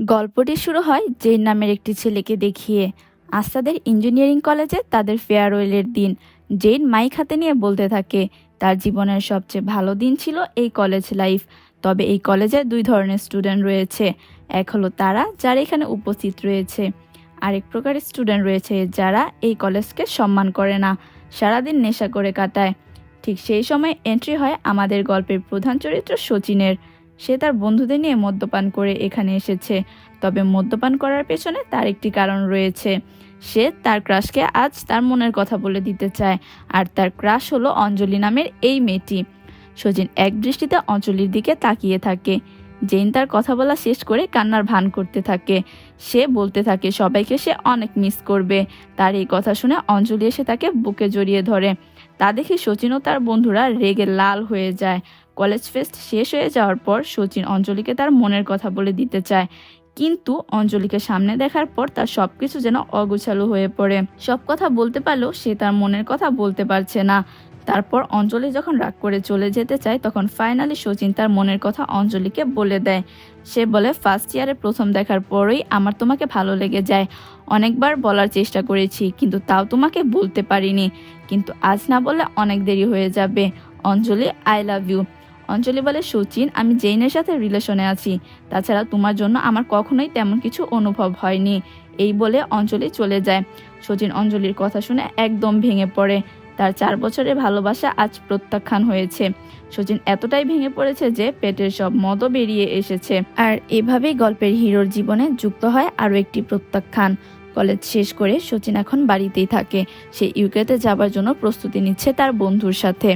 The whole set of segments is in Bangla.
গল্পটি শুরু হয় জেন নামের একটি ছেলেকে দেখিয়ে। আজ তাদের ইঞ্জিনিয়ারিং কলেজে তাদের ফেয়ারওয়েলের দিন। জেন মাইক হাতে নিয়ে বলতে থাকে তার জীবনের সবচেয়ে ভালো দিন ছিল এই কলেজ লাইফ। তবে এই কলেজে দুই ধরনের স্টুডেন্ট রয়েছে। এক হলো তারা যারা এখানে উপস্থিত রয়েছে, আরেক প্রকারের স্টুডেন্ট রয়েছে যারা এই কলেজকে সম্মান করে না, সারাদিন নেশা করে কাটায়। ঠিক সেই সময় এন্ট্রি হয় আমাদের গল্পের প্রধান চরিত্র শচীনের। সে তার বন্ধুদের নিয়ে মদ্যপান করে এখানে এসেছে। তবে মদ্যপান করার পেছনে তার একটি কারণ রয়েছে। সে তার ক্রাশকে আজ তার মনের কথা বলে দিতে চায়, আর তার ক্রাশ হলো অঞ্জলি নামের এই মেয়েটি। শচীন এক দৃষ্টিতে অঞ্জলির দিকে তাকিয়ে থাকে। জেন তার কথা বলা শেষ করে কান্নার ভান করতে থাকে। সে বলতে থাকে সবাইকে সে অনেক মিস করবে। তার এই কথা শুনে অঞ্জলি এসে তাকে বুকে জড়িয়ে ধরে। তা দেখে শচীন ও তার বন্ধুরা রেগে লাল হয়ে যায়। কলেজ ফেস্ট শেষ হয়ে যাওয়ার পর শচীন অঞ্জলিকে তার মনের কথা বলে দিতে চায়, কিন্তু অঞ্জলিকে সামনে দেখার পর তার সবকিছু যেন অগোছালো হয়ে পড়ে। সব কথা বলতে পারলেও সে তার মনের কথা বলতে পারছে না। তারপর অঞ্জলি যখন রাগ করে চলে যেতে চায়, তখন ফাইনালি শচীন তার মনের কথা অঞ্জলিকে বলে দেয়। সে বলে, ফার্স্ট ইয়ারে প্রথম দেখার পরই আমার তোমাকে ভালো লেগে যায়। অনেকবার বলার চেষ্টা করেছি, কিন্তু তাও তোমাকে বলতে পারিনি। কিন্তু আজ না বললে অনেক দেরি হয়ে যাবে। অঞ্জলি, আই লাভ ইউ। অঞ্জলি বলে, শচীন, আমি জেইনের সাথে রিলেশনে আছি। তাছাড়া তোমার জন্য আমার কখনোই তেমন কিছু অনুভব হয়নি। এই বলে অঞ্জলি চলে যায়। শচীন অঞ্জলির কথা শুনে একদম ভেঙে পড়ে। তার 4 বছরের ভালোবাসা আজ প্রত্যাখ্যান হয়েছে। শচীন এতটাই ভেঙে পড়েছে যে পেটের সব মদও বেরিয়ে এসেছে। আর এভাবেই গল্পের হিরোর জীবনে যুক্ত হয় আরও একটি প্রত্যাখ্যান। কলেজ শেষ করে শচীন এখন বাড়িতেই থাকে। সে ইউকেতে যাবার জন্য প্রস্তুতি নিচ্ছে তার বন্ধুর সাথে।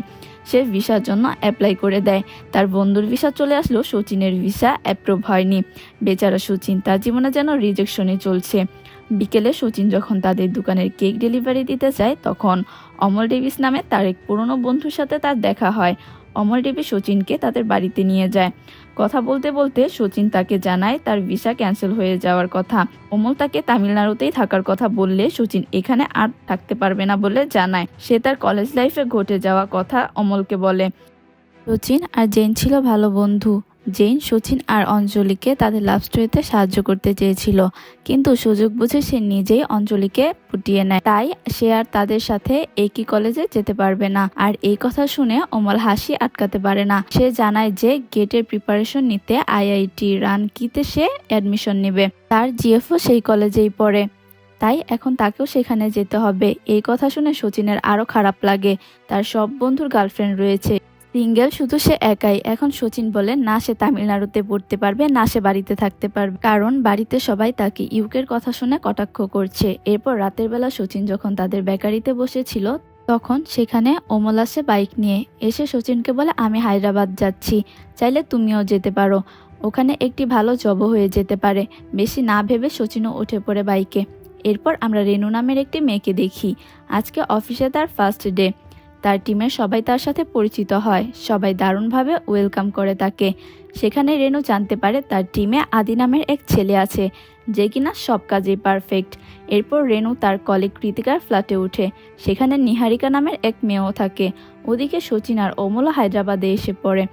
সে ভিসার জন্য অ্যাপ্লাই করে দেয়। তার বন্ধুর ভিসা চলে আসলেও শচীনের ভিসা অ্যাপ্রুভ হয়নি। বেচারা শচীন, তার জীবনে যেন রিজেকশনই চলছে। বিকেলে শচীন যখন তাদের দোকানের কেক ডেলিভারি দিতে যায়, তখন অমল ডেভিস নামে তার এক পুরনো বন্ধুর সাথে তার দেখা হয়। অমল ডেভিস শচীনকে তাদের বাড়িতে নিয়ে যায়। কথা বলতে বলতে শচীন তাকে জানায় তার ভিসা ক্যান্সেল হয়ে যাওয়ার কথা। অমল তাকে তামিলনাড়ুতেই থাকার কথা বললে শচীন এখানে আর থাকতে পারবে না বলে জানায়। সে তার কলেজ লাইফে ঘটে যাওয়া কথা অমলকে বলে। শচীন আর জেন ছিল ভালো বন্ধু। জেন শচীন আর অঞ্জলিকে তাদের লাভ স্টোরিতে সাহায্য করতে চেয়েছিল, কিন্তু সুযোগ বুঝে সে নিজেই অঞ্জলিকে পুটিয়ে নেয়। তাই সে আর তাদের সাথে একই কলেজে যেতে পারবে না। আর এই কথা শুনে অমল হাসি আটকাতে পারে না। সে জানায় যে গেটের প্রিপারেশন নিতে আইআইটি রানকিতে সে অ্যাডমিশন নেবে। তার জিএফও সেই কলেজেই পড়ে, তাই এখন তাকেও সেখানে যেতে হবে। এই কথা শুনে শচীনের আরো খারাপ লাগে। তার সব বন্ধুর গার্লফ্রেন্ড রয়েছে, সিঙ্গেল শুধু সে একাই। এখন শচীন বলে, না সে তামিলনাড়ুতে পড়তে পারবে, না সে বাড়িতে থাকতে পারবে, কারণ বাড়িতে সবাই তাকে ইউকের কথা শুনে কটাক্ষ করছে। এরপর রাতের বেলা শচীন যখন তাদের বেকারিতে বসেছিল, তখন সেখানে অমল আসে বাইক নিয়ে। এসে শচীনকে বলে, আমি হায়দ্রাবাদ যাচ্ছি, চাইলে তুমিও যেতে পারো, ওখানে একটি ভালো জবও হয়ে যেতে পারে। বেশি না ভেবে শচীনও উঠে পড়ে বাইকে। এরপর আমরা রেনু নামের একটি মেয়েকে দেখি। আজকে অফিসে তার ফার্স্ট ডে। তার টিমের সবাই তার সাথে পরিচিত হয়। সবাই দারুণভাবে ওয়েলকাম করে তাকে। সেখানে রেনু জানতে পারে তার টিমে আদি নামের এক ছেলে আছে, যে কিনা সব কাজেই পারফেক্ট। এরপর রেনু তার কলিগ কৃতিকার ফ্ল্যাটে উঠে। সেখানে নিহারিকা নামের এক মেয়েও থাকে। ওদিকে শচীন আর অমল হায়দ্রাবাদে এসে পড়ে।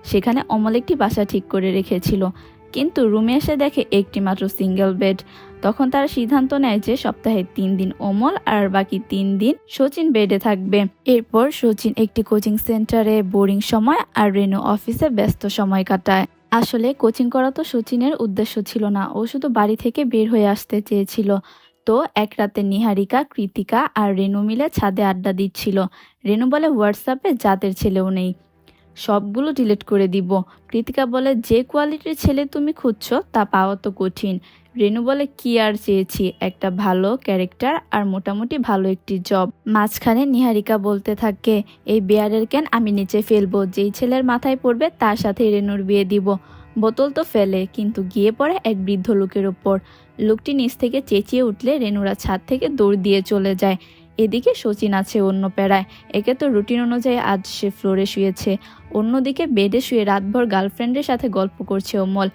সেখানে অমল একটি বাসা ঠিক করে রেখেছিল, কিন্তু রুমে এসে দেখে একটি মাত্র সিঙ্গেল বেড। তখন তারা সিদ্ধান্ত নেয় যে সপ্তাহে 3 দিন অমল আর বাকি 3 দিন শচীন বেডে থাকবে। এরপর শচীন একটি কোচিং সেন্টারে বোরিং সময় আর রেনু অফিসে ব্যস্ত সময় কাটায়। আসলে কোচিং করা তো শচীনের উদ্দেশ্য ছিল না, ও শুধু বাড়ি থেকে বের হয়ে আসতে চেয়েছিল। তো এক রাতে নিহারিকা, কৃতিকা আর রেনু মিলে ছাদে আড্ডা দিচ্ছিল। রেনু বলে, হোয়াটসঅ্যাপে জাতের ছেলেও নেই, সবগুলো ডিলিট করে দিব। কৃতিকা বলে, যে কোয়ালিটির ছেলে তুমি খুঁজছো তা পাওয়া তো কঠিন। রেনু বলে, কি আর চেয়েছি, একটা ভালো ক্যারেক্টার আর মোটামুটি ভালো একটি জব। মাঝখানে নিহারিকা বলতে থাকে, এই বিয়ারের ক্যান আমি নিচে ফেলবো, যেই ছেলের মাথায় পড়বে তার সাথে রেনুর বিয়ে দিব। বোতল তো ফেলে, কিন্তু গিয়ে পড়ে এক বৃদ্ধ লোকের ওপর। লোকটি নিচ থেকে চেঁচিয়ে উঠলে রেনুরা ছাদ থেকে দৌড় দিয়ে চলে যায়। এদিকে শচীন আছে অন্য প্যারায়। একে তো রুটিন অনুযায়ী আজ সে ফ্লোরে শুয়েছে, অন্যদিকে বেডে শুয়ে রাতভর গার্লফ্রেন্ডের সাথে গল্প করছে অমল।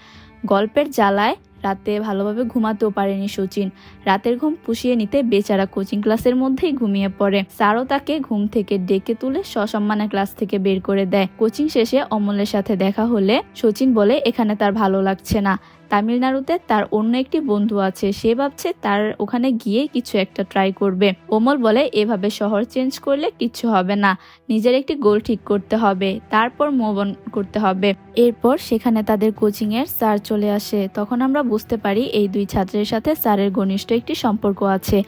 গল্পের জ্বালায় রাতে ভালোভাবে ঘুমাতেও পারেনি শচীন। রাতের ঘুম পুষিয়ে নিতে বেচারা কোচিং ক্লাসের মধ্যেই ঘুমিয়ে পড়ে। স্যারও তাকে ঘুম থেকে ডেকে তুলে সসম্মানে ক্লাস থেকে বের করে দেয়। কোচিং শেষে অমলের সাথে দেখা হলে শচীন বলে এখানে তার ভালো লাগছে না, তামিলনাড়ুতে তার অন্য একটি বন্ধু আছে, সে ভাবছে তার ওখানে গিয়ে কিছু একটা ট্রাই করবে। অমল বলে এভাবে শহর চেঞ্জ করলে কিচ্ছু হবে না, নিজের একটি গোল ঠিক করতে হবে, তারপর মুভ অন করতে হবে। এরপর সেখানে তাদের কোচিং এর স্যার চলে আসে। তখন আমরা বুঝতে পারি এই দুই ছাত্রের সাথে স্যারের ঘনিষ্ঠ একটি সম্পর্ক আছে,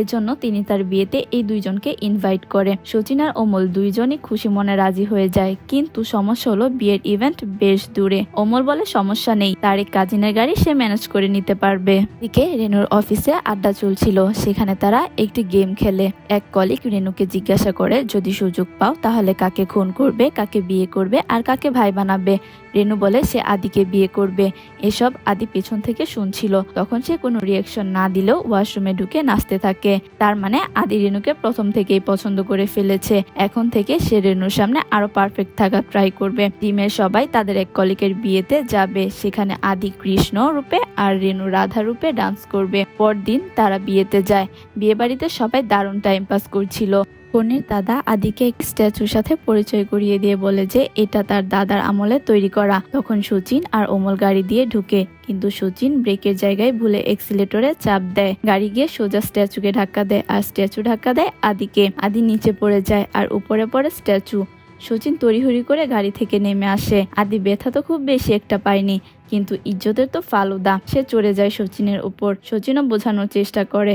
এজন্য তিনি তার বিয়েতে এই দুইজনকে ইনভাইট করে। সচিন আর অমল দুইজনই খুশি মনে রাজি হয়ে যায়, কিন্তু সমস্যা হলো বিয়ের ইভেন্ট বেশ দূরে। অমল বলে সমস্যা নেই, তার এক কাজিনের গাড়ি সে ম্যানেজ করে নিতে পারবে। এদিকে রেনুর অফিসে আড্ডা চলছিল, সেখানে তারা একটি গেম খেলে। এক কলিগ রেনুকে জিজ্ঞাসা করে যদি সুযোগ পাও তাহলে কাকে খুন করবে, কাকে বিয়ে করবে আর কাকে ভাই বানাবে। রেনু বলে সে আদিকে বিয়ে করবে। এসব আদি পেছন থেকে শুনছিল, তখন সে কোনো রিয়াকশন না দিলেও ওয়াশরুমে ঢুকে নাচতে থাকে। তার মানে আদি রেনুকে প্রথম থেকেই পছন্দ করে ফেলেছে। এখন থেকে সে রেনুর সামনে আরো পারফেক্ট থাকা ট্রাই করবে। টিমের সবাই তাদের এক কলিগের বিয়েতে যাবে, সেখানে আদি কৃষ্ণ রূপে আর রেনু রাধা রূপে ডান্স করবে। পরদিন তারা বিয়েতে যায়। বিয়ে বাড়িতে সবাই দারুণ টাইম পাস করছিল। কনের দাদা আদিকে এক স্ট্যাচুর সাথে পরিচয় করিয়ে দিয়ে বলে যে এটা তার দাদার আমলে তৈরি করা। তখন সচিন আর অমল গাড়ি দিয়ে ঢুকে, কিন্তু সচিন ব্রেকের জায়গায় ভুলে এক্সিলেটরে চাপ দেয়। গাড়ি গিয়ে সোজা স্ট্যাচুকে ধাক্কা দেয়, আর স্ট্যাচু ধাক্কা দেয় আদিকে। আদি নিচে পড়ে যায় আর উপরে পড়ে স্ট্যাচু। সচিন তড়িহড়ি করে গাড়ি থেকে নেমে আসে। আদি ব্যথা তো খুব বেশি একটা পায়নি, কিন্তু ইজ্জতের তো ফালুদা। সে চড়ে যায় সচিনের উপর। সচিনও বোঝানোর চেষ্টা করে।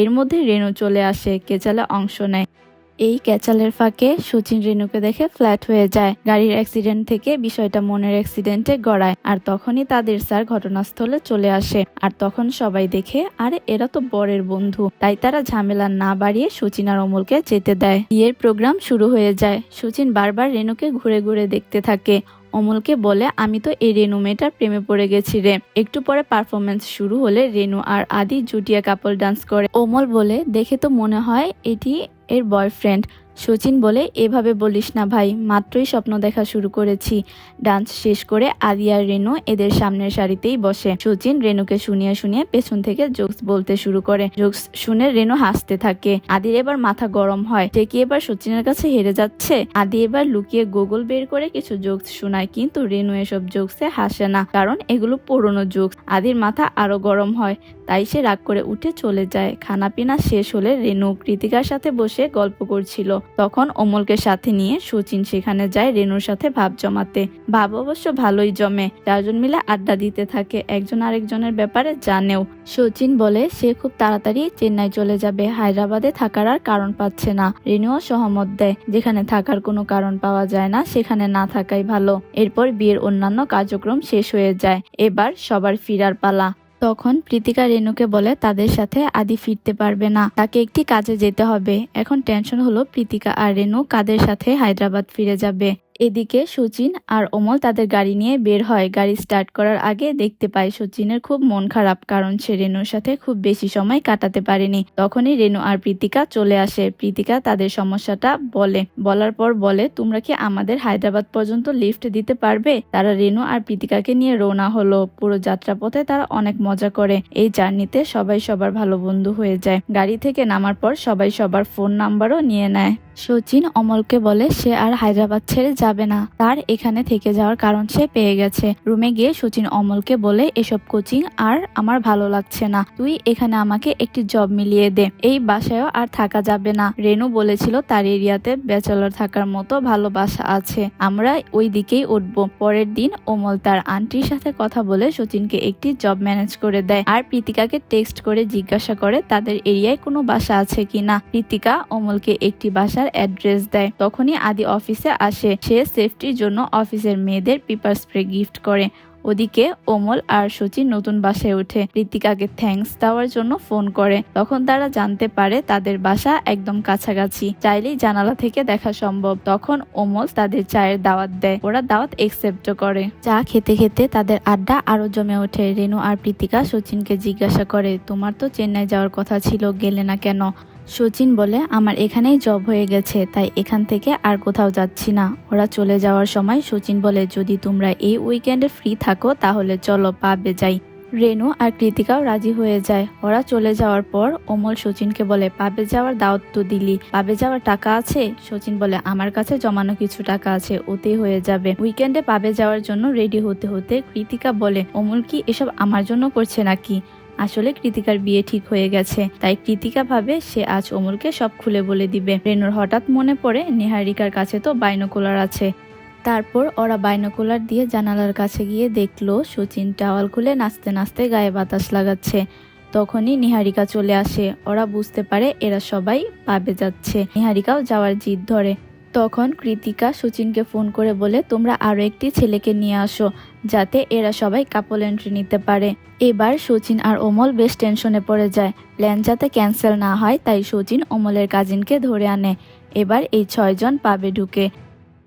এর মধ্যে রেনু চলে আসে, কেচালে অংশ নেয়। এই ক্যাচালের ফাঁকে সচিন রেনুকে দেখে ফ্ল্যাট হয়ে যায়। গাড়ির অ্যাক্সিডেন্ট থেকে বিষয়টা মনের অ্যাক্সিডেন্টে গড়ায়। আর তখনই তাদের স্যার ঘটনাস্থলে চলে আসে। আর তখন সবাই দেখে আরে এরা তো বরের বন্ধু, তাই তারা ঝামেলা না বাড়িয়ে সচিন আর অমলকে যেতে দেয়। বিয়ের প্রোগ্রাম শুরু হয়ে যায়। সচিন বারবার রেনুকে ঘুরে ঘুরে দেখতে থাকে। অমলকে বলে আমি তো এই রেনু মেয়েটার প্রেমে পড়ে গেছি রে। একটু পরে পারফরমেন্স শুরু হলে রেনু আর আদি জুটিয়া কাপল ডান্স করে। অমল বলে দেখে তো মনে হয় এটি এর বয়ফ্রেন্ড। সচিন বলে এভাবে বলিস না ভাই, মাত্রই স্বপ্ন দেখা শুরু করেছি। ডান্স শেষ করে আদি আর রেনু এদের সামনের সারিতেই বসে। সচিন রেনুকে শুনিয়ে শুনিয়ে পেছন থেকে জোকস বলতে শুরু করে। জোকস শুনে রেনু হাসতে থাকে। আদির এবার মাথা গরম হয়, সে কি এবার সচিনের কাছে হেরে যাচ্ছে। আদি এবার লুকিয়ে গুগল বের করে কিছু জোকস শোনায়, কিন্তু রেনু এসব জোকসে হাসে না, কারণ এগুলো পুরনো জোকস। আদির মাথা আরো গরম হয়, তাই সে রাগ করে উঠে চলে যায়। খানা পিনা শেষ হলে রেনু কৃতিকার সাথে বসে গল্প করছিল। তখন অমলকে সাথে নিয়ে সচিন সেখানে যায় রেনুর সাথে ভাব জমাতে। ভাব অবশ্য ভালোই জমে, চারজন মিলে আড্ডা দিতে থাকে, একজন আরেকজনের ব্যাপারে জানেও। সচিন বলে সে খুব তাড়াতাড়ি চেন্নাই চলে যাবে, হায়দ্রাবাদে থাকার আর কারণ পাচ্ছে না। রেনুও সহমত দেয়, যেখানে থাকার কোনো কারণ পাওয়া যায় না সেখানে না থাকাই ভালো। এরপর বিয়ের অন্যান্য কার্যক্রম শেষ হয়ে যায়, এবার সবার ফিরার পালা। তখন প্রীতিকা রেনুকে বলে তাদের সাথে আদি ফিরতে পারবে না, তাকে একটি কাজে যেতে হবে। এখন টেনশন হলো প্রীতিকা আর রেনু কাদের সাথে হায়দ্রাবাদ ফিরে যাবে। এদিকে সচিন আর অমল তাদের গাড়ি নিয়ে বের হয়। গাড়ি স্টার্ট করার আগে দেখতে পায় সচিনের খুব মন খারাপ, কারণ সে রেনুর সাথে খুব বেশি সময় কাটাতে পারেনি। তখনই রেনু আর প্রীতিকা চলে আসে। প্রীতিকা তাদের সমস্যাটা বলার পর বলে তোমরা কি আমাদের হায়দ্রাবাদ পর্যন্ত লিফট দিতে পারবে। তারা রেনু আর প্রীতিকাকে নিয়ে রওনা হলো। পুরো যাত্রাপথে তারা অনেক মজা করে। এই জার্নিতে সবাই সবার ভালো বন্ধু হয়ে যায়। গাড়ি থেকে নামার পর সবাই সবার ফোন নাম্বারও নিয়ে নেয়। সচিন অমলকে বলে সে আর হায়দ্রাবাদ ছেড়ে যাবে না, তার এখানে থেকে যাওয়ার কারণ সে পেয়ে গেছে। রুমে গিয়ে সচিন অমলকে বলে এসব কোচিং আর আমার ভালো লাগছে না, তুই এখানে আমাকে একটি জব মিলিয়ে দে, এই বাসায়ও আর থাকা যাবে না। রেনু বলেছিল তার এরিয়াতে ব্যাচেলর থাকার মতো ভালো বাসা আছে, আমরা ওই দিকেই উঠবো। পরের দিন অমল তার আন্টির সাথে কথা বলে সচিনকে একটি জব ম্যানেজ করে দেয়, আর প্রীতিকাকে টেক্সট করে জিজ্ঞাসা করে তাদের এরিয়ায় কোনো বাসা আছে কিনা। প্রীতিকা অমলকে একটি বাসার অ্যাড্রেস দেয়। তখনই আদি অফিসে আসে। সে সেফটির জন্য অফিসের মেয়েদের পেপার স্প্রে গিফট করে। ওদিকে অমল আর সচিন নতুন বাসায় ওঠে। প্রীতিকাকে থ্যাঙ্কস দেওয়ার জন্য ফোন করে। তখন তারা জানতে পারে তাদের বাসা একদম কাছাকাছি, চাইলেই জানালা থেকে দেখা সম্ভব। তখন অমল তাদের চায়ের দাওয়াত দেয়, ওরা দাওয়াত একসেপ্টও করে। চা খেতে খেতে তাদের আড্ডা আরো জমে ওঠে। রেনু আর প্রীতিকা সচিনকে জিজ্ঞাসা করে তোমার তো চেন্নাই যাওয়ার কথা ছিল, গেলে না কেন। সচিন বলে আমার এখানেই জব হয়ে গেছে, তাই এখান থেকে আর কোথাও যাচ্ছি না। ওরা চলে যাওয়ার সময় সচিন বলে যদি তোমরা এই উইকেন্ডে ফ্রি থাকো তাহলে চলো পাবে যাই। রেনু আর কৃতিকাও রাজি হয়ে যায়। ওরা চলে যাওয়ার পর অমল সচিনকে বলে, পাবে যাওয়ার দাওয়াত তো দিলি, পাবে যাওয়ার টাকা আছে? সচিন বলে, আমার কাছে জমানো কিছু টাকা আছে, ওতেই হয়ে যাবে। উইকেন্ডে পাবে যাওয়ার জন্য রেডি হতে হতে কৃতিকা বলে, অমল কি এসব আমার জন্য করছে নাকি? আসলে কৃতিকার বিয়ে ঠিক হয়ে গেছে, তাই কৃতিকা ভাবে সে আজ অমলকে সব খুলে বলে দিবে। রেনুর হঠাৎ মনে পড়ে নিহারিকার কাছে তো বাইনোকুলার আছে। তারপর ওরা বাইনোকুলার দিয়ে জানালার কাছে গিয়ে দেখলো সচিন টাওয়াল খুলে নাচতে নাচতে গায়ে বাতাস লাগাচ্ছে। তখনই নিহারিকা চলে আসে। ওরা বুঝতে পারে এরা সবাই পাবে যাচ্ছে। নিহারিকাও যাওয়ার জিদ ধরে। তখন কৃতিকা সচিনকে ফোন করে বলে, তোমরা আরো একটি ছেলেকে নিয়ে আসো, যাতে এরা সবাই কাপল এন্ট্রি নিতে পারে। এবার সচিন আর অমল বেশ টেনশনে পড়ে যায়। প্ল্যান যাতে ক্যান্সেল না হয় তাই সচিন অমলের কাজিনকে ধরে আনে। এবার এই 6 জন পাবে ঢুকে।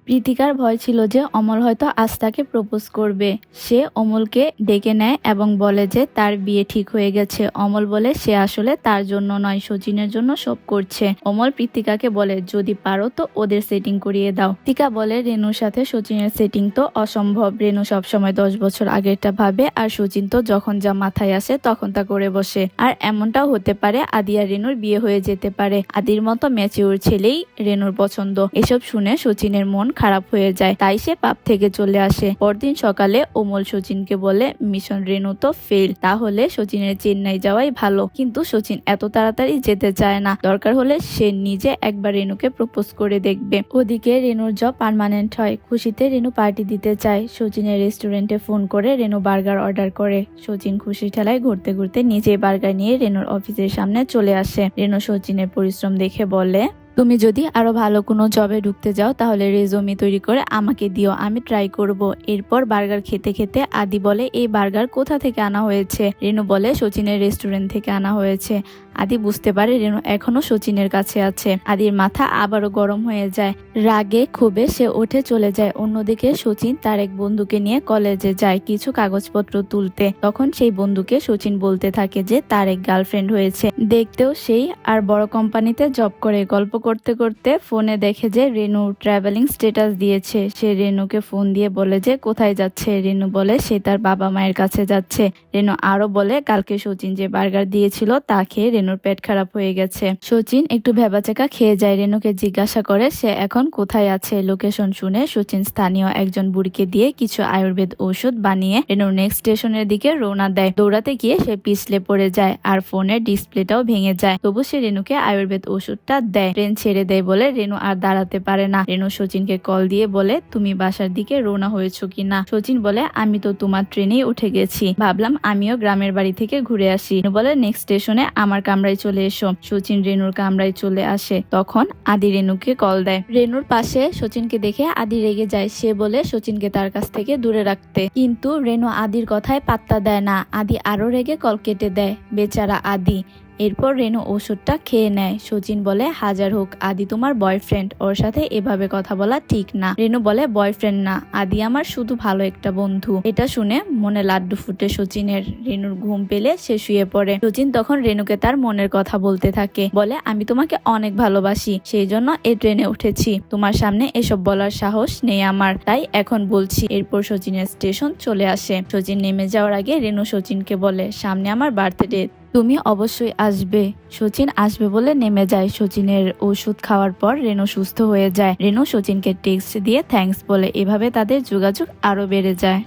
প্রীতিকার ভয় ছিল যে অমল হয়তো আজ তাকে প্রপোজ করবে। সে অমলকে ডেকে নেয় এবং বলে যে তার বিয়ে ঠিক হয়ে গেছে। অমল বলে সে আসলে তার জন্য নয়, সচিনের জন্য সব করছে। অমল প্রীতিকাকে বলে, যদি পারো তো ওদের সেটিং করিয়ে দাও। প্রীতিকা বলে, রেনুর সাথে সচিনের সেটিং তো অসম্ভব। রেনু সবসময় 10 বছর আগেরটা ভাবে, আর সচিন তো যখন যা মাথায় আসে তখন তা করে বসে। আর এমনটাও হতে পারে আদি আর রেনুর বিয়ে হয়ে যেতে পারে। আদির মতো ম্যাচিউর ছেলেই রেনুর পছন্দ। এসব শুনে সচিনের মন খারাপ হয়ে যায়, তাই সে পাপ থেকে চলে আসে। পরদিন সকালে অমল সচিনকে বলে, মিশন রেনু তো ফেল, তাহলে সচিনের চেন্নাই যাওয়াই ভালো। কিন্তু সচিন এত তাড়াতাড়ি যেতে চায় না, দরকার হলে সে নিজে একবার রেনুকে প্রপোজ করে দেখবে। ওদিকে রেনুর জব পার্মানেন্ট হয়। খুশিতে রেনু পার্টি দিতে চায়। সচিনের রেস্টুরেন্টে ফোন করে রেনু বার্গার অর্ডার করে। সচিন খুশি ঠেলায় ঘুরতে ঘুরতে নিজে বার্গার নিয়ে রেনুর অফিসের সামনে চলে আসে। রেনু সচিনের পরিশ্রম দেখে বলে, তুমি যদি আরো ভালো কোনো জবে ঢুকতে যাও তাহলে রেজুমি তৈরি করে আমাকে দিও, আমি ট্রাই করব। এরপর বার্গার খেতে খেতে আদি বলে, এই বার্গার কোথা থেকে আনা হয়েছে? রেনু বলে, সচিনের রেস্টুরেন্ট থেকে আনা হয়েছে। আদি বুঝতে পারে রেনু এখনো সচিনের কাছে আছে। আদির মাথা আবারও গরম হয়ে যায়। রাগে ক্ষোভে সে উঠে চলে যায়। অন্যদিকে সচিন তার এক বন্ধুকে নিয়ে কলেজে যায় কিছু কাগজপত্র তুলতে। তখন সেই বন্ধুকে সচিন বলতে থাকে যে তার এক গার্লফ্রেন্ড হয়েছে, দেখতেও সেই আর বড় কোম্পানিতে জব করে। গল্প করতে করতে ফোনে দেখে যে রেনু ট্রাভেলিং স্ট্যাটাস দিয়েছে। সে রেনুকে ফোন দিয়ে বলে যে কোথায় যাচ্ছে। রেনু বলে সে তার বাবা মায়ের কাছে যাচ্ছে। রেনু আরো বলে কালকে সচিন যে বার্গার দিয়েছিল তা খেয়ে রেনুর পেট খারাপ হয়ে গেছে। সচিন একটু ভেবাচেকা খেয়ে যায়। রেনুকে জিজ্ঞাসা করে সে এখন কোথায় আছে। লোকেশন শুনে সচিন স্থানীয় একজন বুড়িকে দিয়ে কিছু আয়ুর্বেদ ঔষধ বানিয়ে রেনুর নেক্সট স্টেশনের দিকে রওনা দেয়। দৌড়াতে গিয়ে সে পিছলে পড়ে যায় আর ফোনের ডিসপ্লেটাও ভেঙে যায়। তবু সে রেনুকে আয়ুর্বেদ ওষুধটা দেয়। ট্রেন ছেড়ে দেয় বলে রেনু আর দাঁড়াতে পারে না। রেনু সচিনকে কল দিয়ে বলে, তুমি বাসার দিকে রওনা হয়েছো কিনা? সচিন বলে, আমি তো তোমার ট্রেনেই উঠে গেছি, ভাবলাম আমিও গ্রামের বাড়ি থেকে ঘুরে আসি। রেনু বলে, নেক্সট স্টেশনে আমার কামরায় চলে এসো। সচিন রেনুর কামরায় চলে আসে। তখন আদি রেনুকে কল দেয়। রেনুর পাশে সচিনকে দেখে আদি রেগে যায়। সে বলে সচিনকে তার কাছ থেকে দূরে রাখতে, কিন্তু রেনু আদির কথায় পাত্তা দেয় না। আদি আরো রেগে কল কেটে দেয়। বেচারা আদি। এরপর রেনু ওষুধটা খেয়ে নেয়। সচিন বলে, হাজার হোক আদি তোমার বয়ফ্রেন্ড, ওর সাথে এভাবে কথা বলা ঠিক না। রেনু বলে, বয়ফ্রেন্ড না, আদি আমার শুধু ভালো একটা বন্ধু। এটা শুনে মনে লাড্ডু ফুটে সচিনের। রেনুর ঘুম পেলে সে শুয়ে পড়ে। সচিন তখন রেনুকে তার মনের কথা বলতে থাকে। বলে, আমি তোমাকে অনেক ভালোবাসি, সেই জন্য এই ট্রেনে উঠেছি। তোমার সামনে এসব বলার সাহস নেই আমার, তাই এখন বলছি। এরপর সচিনের স্টেশন চলে আসে। সচিন নেমে যাওয়ার আগে রেনু সচিনকে বলে, সামনে আমার বার্থডে, তুমি অবশ্যই আসবে। সচিন আসবে বলে নেমে যায়। সচিনের ওষুধ খাওয়ার পর রেনু সুস্থ হয়ে যায়। রেনু সচিনকে টেক্সট দিয়ে থ্যাঙ্কস বলে। এভাবে তাদের যোগাযোগ আরো বেড়ে যায়।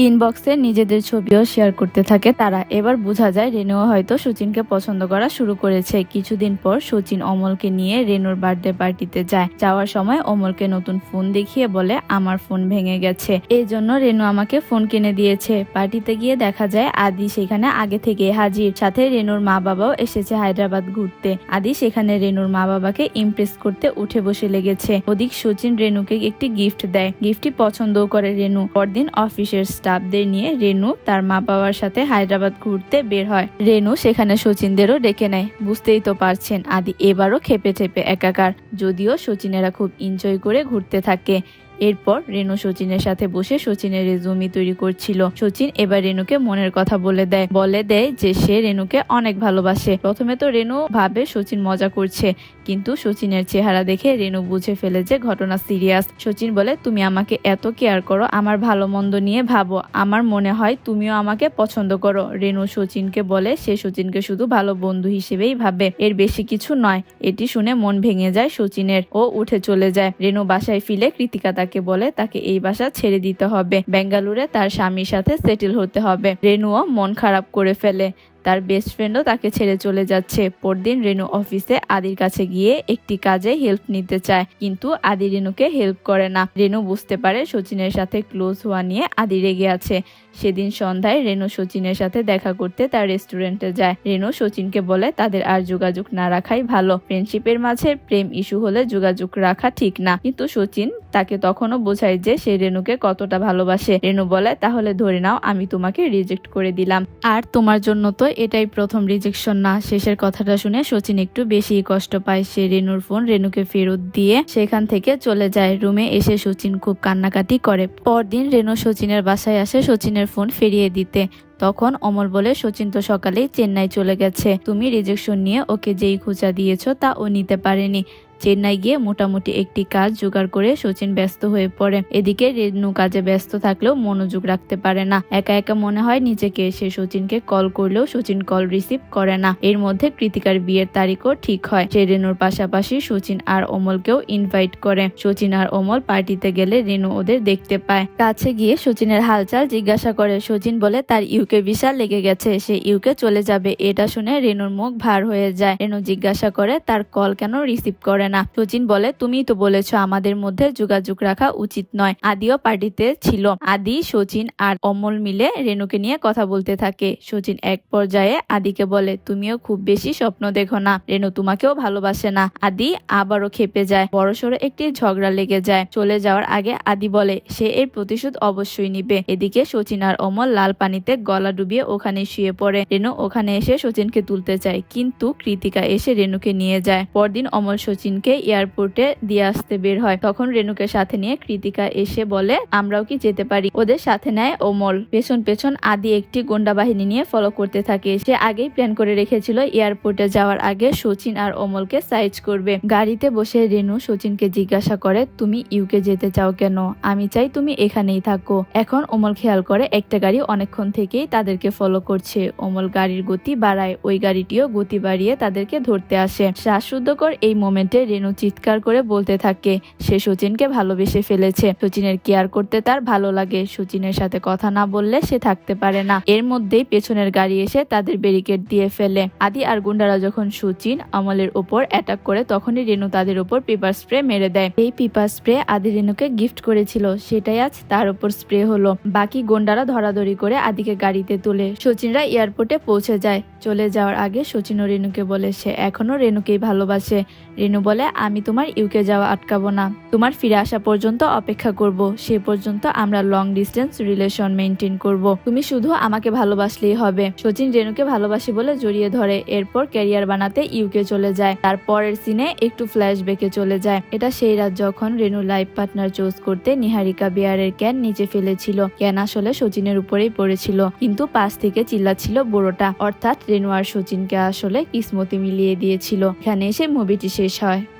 ইনবক্সে নিজেদের ছবিও শেয়ার করতে থাকে তারা। এবার বোঝা যায় রেনুও হয়তো সচিনকে পছন্দ করা শুরু করেছে। কিছুদিন পর সচিন অমলকে নিয়ে রেনুর বার্থডে পার্টিতে যায়। যাওয়ার সময় অমলকে নতুন ফোন দেখিয়ে বলে, আমার ফোন ভেঙে গেছে, এই জন্য রেনু আমাকে ফোন কিনে দিয়েছে। পার্টিতে গিয়ে দেখা যায় আদি সেখানে আগে থেকে হাজির। সাথে রেনুর মা বাবাও এসেছে হায়দ্রাবাদ ঘুরতে। আদি সেখানে রেনুর মা বাবাকে ইমপ্রেস করতে উঠে বসে লেগেছে। ওদিক সচিন রেনুকে একটি গিফট দেয়। গিফটটি পছন্দও করে রেনু। পরদিন অফিসের স্টাফদের নিয়ে রেনু তার মা বাবার সাথে হায়দ্রাবাদ ঘুরতে বের হয়। রেনু সেখানে সচিনদেরও ডেকে নেয়। বুঝতেই তো পারছেন আদি এবারও খেপে টেপে একাকার, যদিও সচিনেরা খুব এনজয় করে ঘুরতে থাকে। এরপর রেনু সচিনের সাথে বসে সচিনের রেজুমি তৈরি করছিল। সচিন এবার রেনুকে মনের কথা বলে দেয় যে সে রেনুকে অনেক ভালোবাসে। প্রথমে তো রেনু ভাবে সচিন মজা করছে, কিন্তু সচিনের চেহারা দেখে রেনু বুঝে ফেলে যে ঘটনা সিরিয়াস। সচিন বলে, তুমি আমাকে এত কেয়ার করো, আমার ভালো মন্দ নিয়ে ভাবো, আমার মনে হয় তুমিও আমাকে পছন্দ করো। রেনু সচিনকে বলে সে সচিনকে শুধু ভালো বন্ধু হিসেবেই ভাবে, এর বেশি কিছু নয়। এটি শুনে মন ভেঙে যায় সচিনের, ও উঠে চলে যায়। রেনু বাসায় ফিরে কৃতিকা তাকে বলে তাকে এই বাসা ছেড়ে দিতে হবে, বেঙ্গালুরে তার স্বামীর সাথে সেটেল হতে হবে। রেনুও মন খারাপ করে ফেলে, তার বেস্ট ফ্রেন্ডও তাকে ছেড়ে চলে যাচ্ছে। পরদিন রেনু অফিসে আদির কাছে গিয়ে একটি কাজে হেল্প নিতে চায়, কিন্তু আদি রেনুকে হেল্প করে না। রেনু বুঝতে পারে সচিনের সাথে ক্লোজ হওয়া নিয়ে আদি রেগে আছে। সেদিন সন্ধ্যায় রেনু সচিনের সাথে দেখা করতে তার রেস্টুরেন্টে যায়। রেনু সচিনকে বলে তাদের আর যোগাযোগ না রাখাই ভালো, ফ্রেন্ডশিপের মাঝে প্রেম ইস্যু হলে যোগাযোগ রাখা ঠিক না। কিন্তু সচিন তাকে তখনও বোঝায় যে সে রেনুকে কতটা ভালোবাসে। রেনু বলে, তাহলে ধরে নাও আমি তোমাকে রিজেক্ট করে দিলাম, আর তোমার জন্য তো এটাই প্রথম রিজেকশন না। শেষের কথাটা শুনে সচিন একটু বেশি কষ্ট পায়। সে রেনুর ফোন রেনুকে ফেরত দিয়ে সেখান থেকে চলে যায়। রুমে এসে সচিন খুব কান্নাকাটি করে। পরদিন রেনু সচিনের বাসায় আসে সচিনের ফোন ফিরিয়ে দিতে। তখন অমল বলে, সচিন তো সকালেই চেন্নাই চলে গেছে, তুমি রিজেকশন নিয়ে ওকে যেই খোঁচা দিয়েছো তা ও নিতে পারেনি। চেন্নাই গিয়ে মোটামুটি একটি কাজ জোগাড় করে সচিন ব্যস্ত হয়ে পড়ে। এদিকে রেনু কাজে ব্যস্ত থাকলেও মনোযোগ রাখতে পারে না, একা একা মনে হয় নিজেকে। সে সচিনকে কল করলেও সচিন কল রিসিভ করে না। এর মধ্যে কৃতিকার বিয়ের তারিখও ঠিক হয়। সে রেনুর পাশাপাশি সচিন আর অমলকেও ইনভাইট করে। সচিন আর অমল পার্টিতে গেলে রেনু ওদের দেখতে পায়। কাছে গিয়ে সচিনের হালচাল জিজ্ঞাসা করে। সচিন বলে তার ইউকে ভিসা লেগে গেছে, সে ইউকে চলে যাবে। এটা শুনে রেনুর মুখ ভার হয়ে যায়। রেনু জিজ্ঞাসা করে তার কল কেন রিসিভ করে না। সচিন বলে, তুমিই তো বলেছো আমাদের মধ্যে যোগাযোগ রাখা উচিত নয়। আদিও পার্টিতে ছিল। আদি, সচিন আর অমল মিলে রেনুকে নিয়ে কথা বলতে থাকে। সচিন এক পর্যায়ে আদিকে বলে, তুমিও খুব বেশি স্বপ্ন দেখো না, রেনু তোমাকেও ভালোবাসে না। আদি আবারও খেপে যায়, বড়সড় একটি ঝগড়া লেগে যায়। চলে যাওয়ার আগে আদি বলে সে এর প্রতিশোধ অবশ্যই নিবে। এদিকে সচিন আর অমল লাল পানিতে গলা ডুবিয়ে ওখানে শুয়ে পড়ে। রেনু ওখানে এসে সচিনকে তুলতে চায়, কিন্তু কৃতিকা এসে রেনুকে নিয়ে যায়। পরদিন অমল সচিনকে এয়ারপোর্টে দিয়ে আসতে বের হয়। তখন রেনুকে সাথে নিয়ে কৃতিকা এসে বলে, আমরাও কি যেতে পারি? ওদের সাথে নেয় অমল। পেছন পেছন আদি একটি গোন্ডা বাহিনী নিয়ে ফলো করতে থাকে। সে আগেই প্ল্যান করে রেখেছিল এয়ারপোর্টে যাওয়ার আগে সচিন আর অমলকে সাইজ করবে। গাড়িতে বসে রেনু সচিনকে জিজ্ঞাসা করে, তুমি ইউকে যেতে চাও কেন? আমি চাই তুমি এখানেই থাকো। এখন অমল খেয়াল করে একটা গাড়ি অনেকক্ষণ থেকেই তাদেরকে ফলো করছে। অমল গাড়ির গতি বাড়ায়, ওই গাড়িটিও গতি বাড়িয়ে তাদেরকে ধরতে আসে। শ্বাসরুদ্ধকর এই মোমেন্টে রেনু চিৎকার করে বলতে থাকে সে সচিনকে ভালোবেসে ফেলেছে। সচিনের কেয়ার করতে তার ভালো লাগে। সচিনের সাথে কথা না বললে সে থাকতে পারে না। এর মধ্যেই পেছনের গাড়ি এসে তাদের ব্যারিকেড দিয়ে ফেলে। আদি আর গুন্ডারা যখন সচিন অমলের উপর অ্যাটাক করে, তখনই রেনু তাদের উপর পেপার স্প্রে মেরে দেয়। এই পেপার স্প্রে আদি রেনুকে গিফট করেছিল, সেটাই আজ তার উপর স্প্রে হলো। বাকি গুন্ডারা ধরাধরি করে আদিকে গাড়িতে তুলে সচিনরা এয়ারপোর্টে পৌঁছে যায়। চলে যাওয়ার আগে সচিন ও রেনুকে বলে সে এখনো রেনুকেই ভালোবাসে। রেনু বলে, আমি তোমার ইউকে যাওয়া আটকাবো না, তোমার ফিরে আসা পর্যন্ত অপেক্ষা করব। সে পর্যন্ত আমরা লং ডিস্টেন্স রিলেশন মেনটেন করব। তুমি শুধু আমাকে ভালোবাসলেই হবে। সচিন রেনুকে ভালোবাসি বলে জড়িয়ে ধরে। এরপর ক্যারিয়ার বানাতে ইউকে চলে যায়। তারপরের সিনে একটু ফ্ল্যাশব্যাকে চলে যায়। এটা সেই রাত যখন রেনু লাইফ পার্টনার চুজ করতে নিহারিকা বিয়ারের ক্যান নিচে ফেলেছিল। ক্যান আসলে সচিনের উপরেই পড়েছিল, কিন্তু পাশ থেকে চিল্লাচ্ছিল বুড়োটা। অর্থাৎ রেনু আর সচিনকে আসলে কিসমতি মিলিয়ে দিয়েছিল। এখানে এসে মুভিটি শেষ হয়।